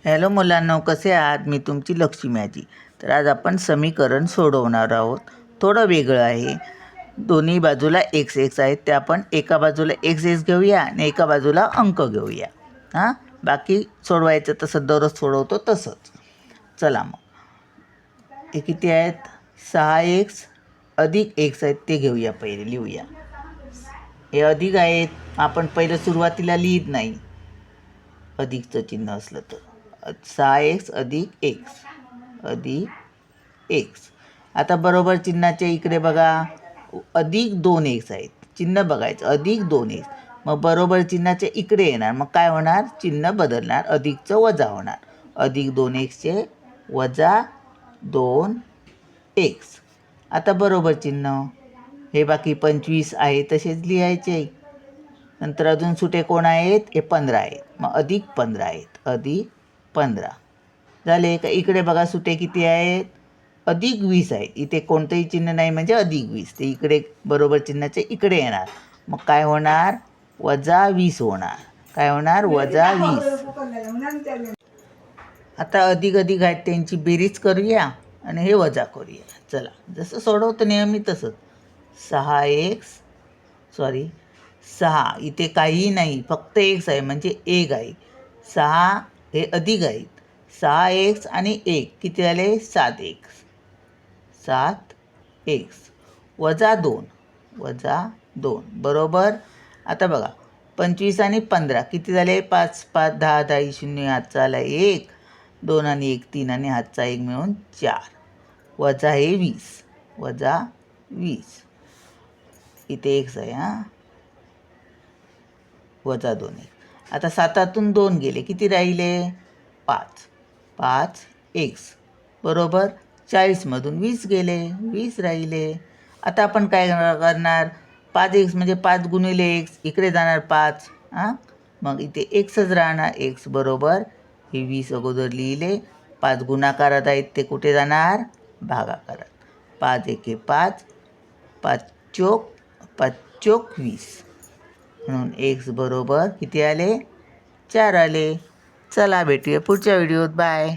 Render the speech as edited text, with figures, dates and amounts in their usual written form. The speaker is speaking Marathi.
हॅलो मुलांनो, कसे आहात? मी तुमची लक्ष्मी आजी. तर आज आपण समीकरण सोडवणार आहोत. थोडं वेगळं आहे. दोन्ही बाजूला एक्स एक्स आहेत, ते आपण एका बाजूला एक्स एक्स घेऊया आणि एका बाजूला अंक घेऊया. हां, बाकी सोडवायचं तसं दररोज सोडवतो तसंच. चला मग, हे किती आहेत? 6x अधिक एक्स आहेत, ते घेऊया. पहिले लिहूया. हे अधिक आहेत, आपण पहिलं सुरुवातीला लिहित नाही अधिकचं चिन्ह असलं तर. 6x अधिक एक्स. आता बरोबर चिन्हाच्या इकडे बघा, अधिक 2x आहेत. चिन्ह बघायचं, अधिक 2x. मग बरोबर चिन्हाच्या इकडे येणार, मग काय होणार? चिन्ह बदलणार, अधिकचं वजा होणार. अधिक 2xचे वजा 2x. आता बरोबर चिन्ह हे बाकी 25 आहे तसेच लिहायचे. नंतर अजून सुटे कोण आहेत? हे 15 आहेत, मग अधिक 15 आहेत. अधिक 15 झाले का? इकडे बघा, सुटे किती आहेत? अधिक 20 आहेत. इथे कोणतंही चिन्ह नाही म्हणजे अधिक 20. ते इकडे बरोबर चिन्हाचे इकडे येणार, मग काय होणार? वजा 20 होणार. काय होणार? वजा 20. आता अधिक अधिक आहेत त्यांची बेरीज करूया आणि हे वजा करूया. चला, जसं सोडवतं नेहमी तसंच. 6 इथे काहीही नाही, फक्त एक्स आहे म्हणजे 1 आहे. 6 हे अधिक आहेत. 6x आणि 1 किती झाले? 7x. वजा 2 बरोबर. आता बघा, 25 आणि 15 किती झाले? 5 5 10 10 0 हातचा आला 1, 2 आणि 1 3 आणि हातचा 1 मिळून 4. वजा हे 20. इथे एक्स आहे. वजा 2. आता 7तून 2 गेले, किती राहिले? 5 एक्स बरोबर. 40मधून 20 गेले, 20 राहिले. आता आपण काय करणार? 5x म्हणजे 5 गुणिले एक्स, इकडे जाणार 5. मग इथे एक्सच राहणार. एक्स बरोबर हे 20 अगोदर लिहिले. 5 गुणाकारात आहेत, ते कुठे जाणार? भागाकारात. 5 एके 5, 5 चोक 20. म्हणून एक्स बरोबर किती आले? 4 आले. चला, भेटूया पुढच्या व्हिडिओत. बाय.